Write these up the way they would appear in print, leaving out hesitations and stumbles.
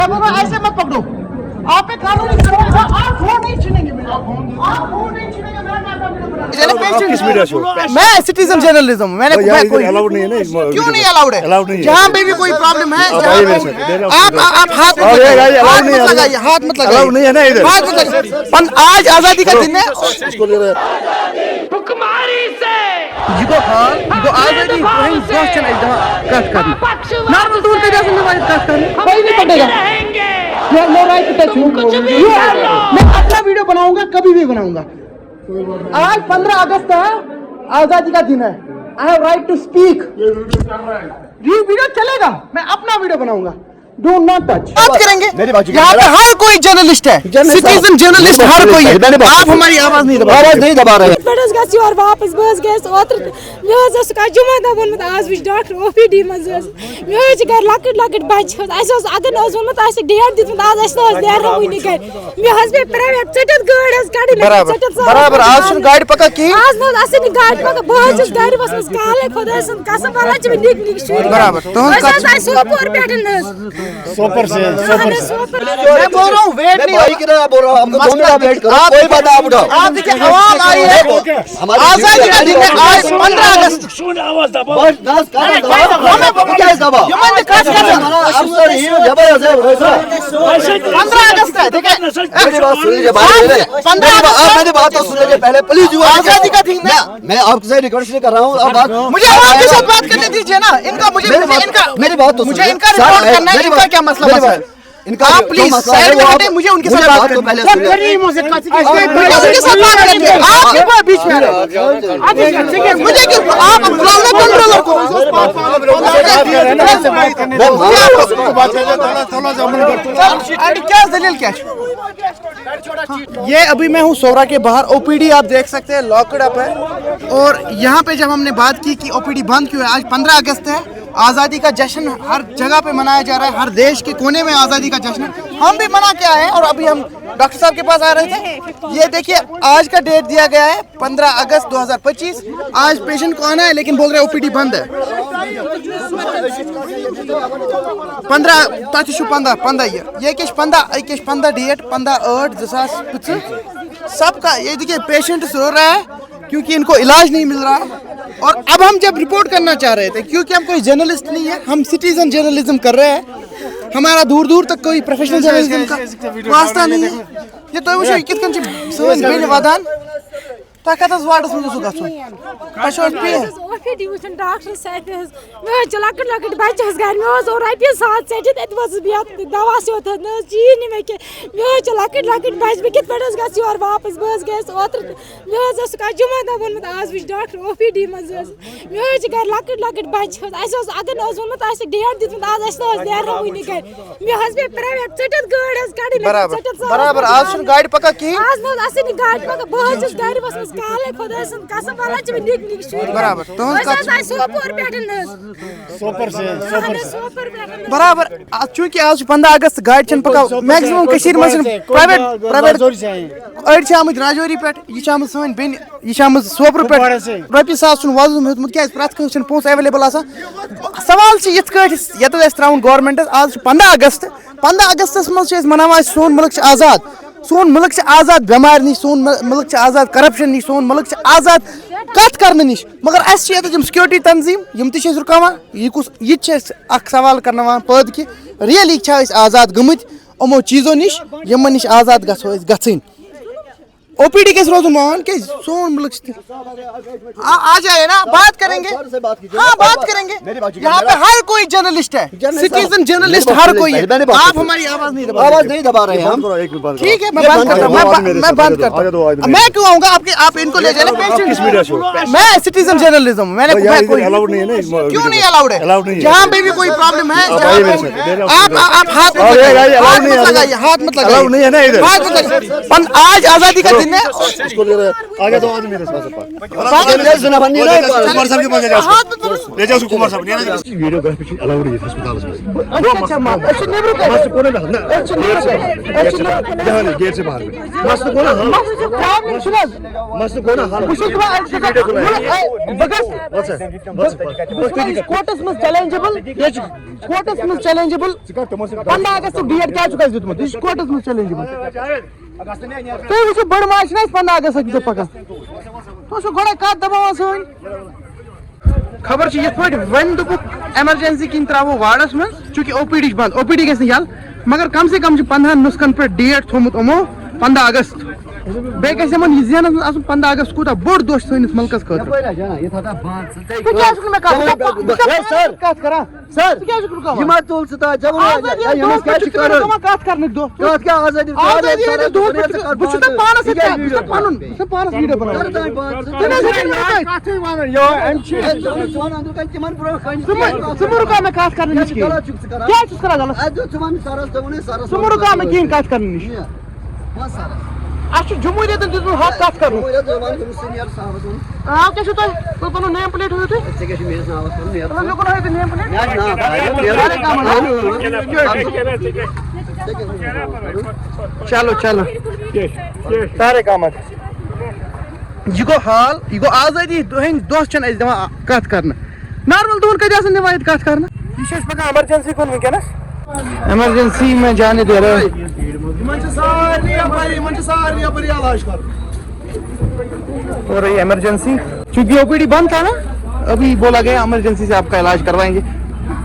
ऐसे मत पकड़ो, आप पे कानूनी कार्रवाई। आप फोन नहीं छीनेंगे मेरा, आप फोन नहीं छीनेंगे। किस मीडिया शो? मैं सिटीजन जर्नलिज्म, मैंने कोई अलाउड नहीं है ना? क्यों नहीं अलाउड है? अलाउड नहीं है। जहाँ पे भी कोई प्रॉब्लम है आप हाथ मत लगाइए, हाथ मत लगाइए, अलाउड नहीं है ना इधर। हाथ मत लगाइए। आज आजादी का दिन है। Yigo already वहीं क्वेश्चन है जहाँ कट करना नॉर्मल टूल पे जैसे मैं कट करना कोई नहीं पड़ेगा। You have no right to touch me. मैं अपना वीडियो बनाऊंगा, कभी भी बनाऊंगा। आज 15 अगस्त है, आजादी का दिन है। I have right to speak. ये वीडियो चलेगा, मैं अपना वीडियो बनाऊंगा। Do not touch. बात करेंगे। यहाँ पे हर कोई जर्नलिस्ट है, सिटीजन जर्नलिस्ट हर कोई है। आप हमारी आवाज नहीं दबा रहे। Betas gets your वापस बस गैस ओत्र मे हस का जुमा दा वोनमत आज विच डॉक्टर ओपीडी मज मे हस कर लकट लकट बच अस अगर नस वोनमत आज डेट दित आज अस देर वनी कर मे हस पे प्राइवेट चटत गाड़ी हस गाड़ी बराबर आज सुन गाड़ी पका की आज न अस नि गाड़ी पका बहस गाड़ी बस काले खुदा सन कसम वाला च निक निक शुरू बराबर तो हम सोपर बैठन सोपर से मैं बोल रहा हूँ वेट नहीं भाई कितना बोल रहा हूँ आपको 2 मिनट वेट करो कोई बात आप उठाओ आप देखिए आवाज आई है आजादी का दिन है आज 15 अगस्त बस 10 का क्या दबा ये काट कर अफसर ही जबरदस्त है 15 अगस्त है देखिए मेरी बात सुन लीजिए आप मेरी बात तो सुन लीजिए पहले प्लीज आजादी का दिन है मैं आपसे रिक्वेस्ट कर रहा हूँ आप बात मुझे आपके साथ बात करने दीजिए ना इनका मुझे इनका मेरी बात तो मुझे इनका रिपोर्ट करना है इनका क्या मसला है इनका आप प्लीज साइड में हटें मुझे उनके साथ बात तो पहले उनके साथ बात करनी है आप क्यों बीच में मुझे क्यों आप बुलाओ ना कंट्रोलर को क्या दलील क्या ये अभी मैं हूँ सोरा के बाहर ओपीडी आप देख सकते हैं लॉकड अप है और यहाँ पे जब हमने बात की कि ओपीडी बंद क्यों है आज 15 अगस्त है आज़ादी का जश्न हर जगह पे मनाया जा रहा है हर देश के कोने में आज़ादी का जश्न हम भी मना के आए हैं और अभी हम डॉक्टर साहब के पास आ रहे थे ये देखिए आज का डेट दिया गया है 15 अगस्त 2025 आज पेशेंट को आना है लेकिन बोल रहे हैं ओपीडी बंद है 15 ये 15 डेट 15/8/2025 सबका ये देखिए पेशेंट रो रहा है क्योंकि इनको इलाज नहीं मिल रहा है और अब हम जब रिपोर्ट करना चाह रहे थे क्योंकि हम कोई जर्नलिस्ट नहीं है हम सिटीजन जर्नलिज्म कर रहे हैं हमारा दूर दूर तक कोई प्रोफेशनल जर्नलिज्म का वास्ता नहीं है ये तो वो कित कन सोन बेन वादान ताकत वार्डस में गसुन अशोक पे ओपीडी वचन डॉक्टर साहब मे लकट लकट बच्चस घर मे और रपिया 7 सेट एत वस बिया दवा से होत न चीज नहीं मे लकट लकट बच मे कित पड़स गस और वापस बस गस ओत्र मे का जुमा दा वोनमत आज विच डॉक्टर ओपीडी मज मे घर लकट लकट बच अस अगर न वोनमत आज डेट दित आज अस देर वनी कर मे पे प्राइवेट चटत गाड़ी हस गाड़ी बराबर आज सुन गाड़ी पका की आज न अस नि गाड़ी पका बहस गाड़ी बस काले खुदा सन कसम वाला च निक निक शुरू बराबर तो हम सोपर बैठन सोपर से बराबर चूंकि आज 15 अगस्त गाड़ी छन पका मैक्सिमम कशीर में प्राइवेट अड़ आमत राजौरी पे ये आमत सन बेन ये आमत सोपर पे रपी 7 वजन हेतमुत क्या प्रत कस पोस अवेलेबल आसान सवाल ये त्राउन गवर्नमेंट आज 15 अगस्त मज मनावान सोन मुल्क आजाद सोन मुल्क आजाद बेमार नश सोन मुल्क आजाद करप्शन नश सोन मुल्क आजाद कत करने नश मगर अस सिक्योरिटी तंजीम रुकावान ये सवाल करना पद कि रियली आजाद गमत यमो चीज़ों नश यमन नश आजाद गन ओपीडी कैसे रोज मान के सोन मुल्क आ जाए ना बात करेंगे हाँ बात करेंगे यहाँ पे हर कोई जर्नलिस्ट है सिटीजन जर्नलिस्ट हर कोई है आप हमारी आवाज नहीं दबा रहे हैं हम ठीक है मैं बंद करता हूँ मैं क्यों आऊँगा आप इनको ले जाए मैं सिटीजन जर्नलिज्म मैंने अलाउड नहीं है ना क्यों नहीं अलाउड है जहाँ पे भी कोई प्रॉब्लम है आप हाथ मत लगाइए अलाउड नहीं है ना इधर आज आजादी का दिन मैं उसको ले रहे आगे दो आदमी मेरे साथ ये सुना बंदी नहीं कुमार साहब के पास ले जाओ हाथ मत पकड़ो ले जाओ कुमार साहब ने वीडियोग्राफी अलाउड है अस्पताल में अच्छा मां अच्छा नेबर का मस्त कोने में जहां गेट से बाहर मस्त कोना प्रॉब्लम सुना मस्त कोना हाल कुछ बस कोटस में चैलेंजेबल कोटस में चैलेंजेबल 15 अगस्त डेट क्या चुका दितमत दिस कोटस में चैलेंजेबल तो वो बड़ मार्च ना 15 अगस्त के पका तो सो गोड़ा का दबाव सोन खबर छ यथ पट वन दुक इमरजेंसी किन त्रावो वार्डस में चूंकि ओपीडी बंद ओपीडी गस याल मगर कम से कम 15 नुस्खन पर डेट थोमुत अमो 15 अगस्त बे कैसे मन यजियन अस 15 अगस्त कोता बोड़ दोष सनिस मुल्कस खतर ये था बात तो क्या शुक्र मैं सर काट करा सर क्या शुक्र का ये मत तोल सता जब ये क्या कर काट करने दो क्या आजादी दो बुझता पाना से पानुन से पाना वीडियो बना यो सुमर का मैं काट करने नहीं क्या चुप करा गलत सुमर का मैं किन काट करने नहीं अच्छा जमुरियत दिसु हाथ काट कर आप कैसे तो कोनो नेम प्लेट होते ऐसे कैसे मेरे नाम पर नहीं तो लोगों ने नेम प्लेट चलो चलो सारे काम यगो हाल यगो आजादी हंद दोह चन अस दिवान कत करना नॉर्मल दोहन कत आसन दिवान कत करना यह पका इमरजेंसी कुन वनकस इमरजेंसी में जाने दे रहा है और ये इमरजेंसी चूंकि ओपीडी बंद था ना अभी बोला गया इमरजेंसी से आपका इलाज करवाएंगे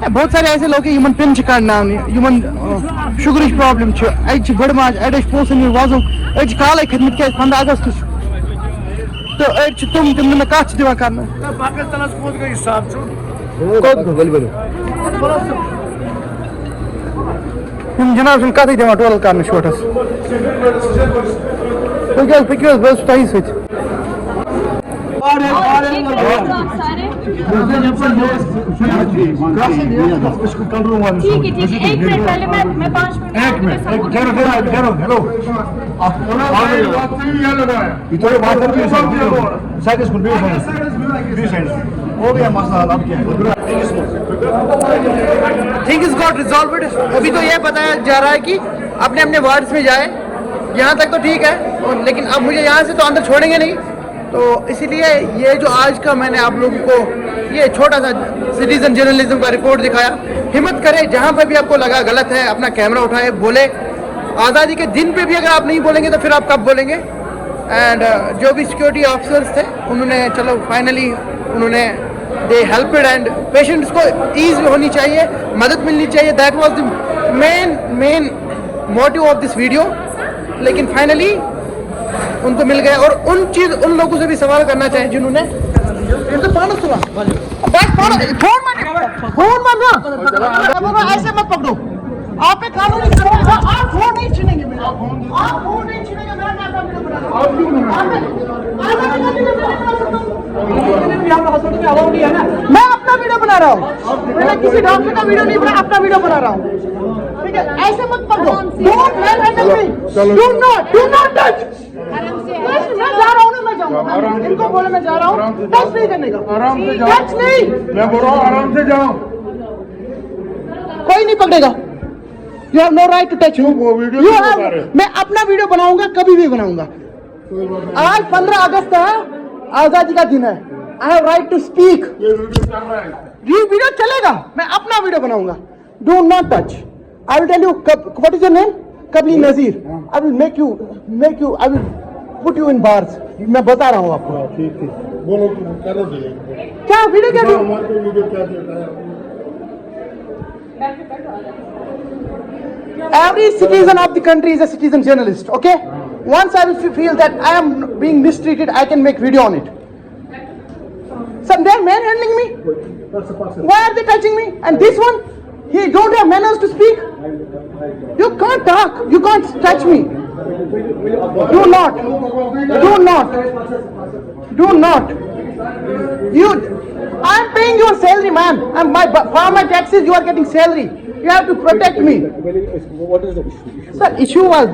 बहुत सारे ऐसे लोग हैं पिन काटना शुगर प्रॉब्लम बड़ माज अड़ पोसन वजन अड़ काल खतमत क्या 15 अगस्त तो अड़ तुम कत दिवान कर जनाब कत दिवान टोल कर शोटस पकड़ बस तह सत थिंग इज गॉट रिजॉल्व्ड। अभी तो यह बताया जा रहा है कि अपने अपने वार्ड्स में जाए, यहाँ तक तो ठीक है, और लेकिन अब मुझे यहाँ से तो अंदर छोड़ेंगे नहीं, तो इसीलिए ये जो आज का मैंने आप लोगों को ये छोटा सा सिटीजन जर्नलिज्म का रिपोर्ट दिखाया। हिम्मत करें, जहाँ पर भी आपको लगा गलत है अपना कैमरा उठाए, बोले। आज़ादी के दिन पे भी अगर आप नहीं बोलेंगे तो फिर आप कब बोलेंगे। एंड जो भी सिक्योरिटी ऑफिसर्स थे उन्होंने चलो फाइनली उन्होंने दे हेल्पेड, एंड पेशेंट्स को ईज होनी चाहिए, मदद मिलनी चाहिए। That was the main motive of this video. लेकिन फाइनली उनको मिल गया, और उन लोगों से भी सवाल करना चाहिए जिन्होंने ऐसे मत पकड़ो, आप पे कानूनी आप फोन नहीं छीनेंगे मेरा, आप फोन नहीं छीनेंगे मेरा, मैं अपना वीडियो बना रहा हूँ, मैंने किसी डॉक्टर का वीडियो नहीं बनाया, अपना वीडियो बना रहा हूँ, ठीक है। ऐसे मत पकड़ो, don't handle me, do not touch. मैं जा रहा हूँ ना, मैं जाऊँगा, इनको बोले मैं जा रहा हूँ, टच नहीं करने का, आराम से जाओ, टच नहीं, मैं बोल रहा हूँ आराम से जाओ, कोई नहीं पकड़ेगा। You have no right to touch me. You have, मैं अपना वीडियो बनाऊंगा, कभी भी बनाऊंगा। आज 15 अगस्त है, आजादी का दिन है। I have right to speak. ये वीडियो चलेगा, मैं अपना वीडियो बनाऊंगा। Do not touch. I will tell you, what is your name? Kabli Nazir. I will make you, I will put you in bars. मैं बता रहा हूँ आपको। ठीक है, बोलो करो क्या वीडियो क्या वीडियो क्या Every citizen of the country is a citizen journalist, okay? Once I will feel that I am being mistreated, I can make video on it. So they are manhandling me. Why are they touching me? And this one, he don't have manners to speak. You can't talk. You can't touch me. Do not. I'm paying your salary, man. And for my taxes, you are getting salary. You have to protect me. What is the issue? Sir, issue was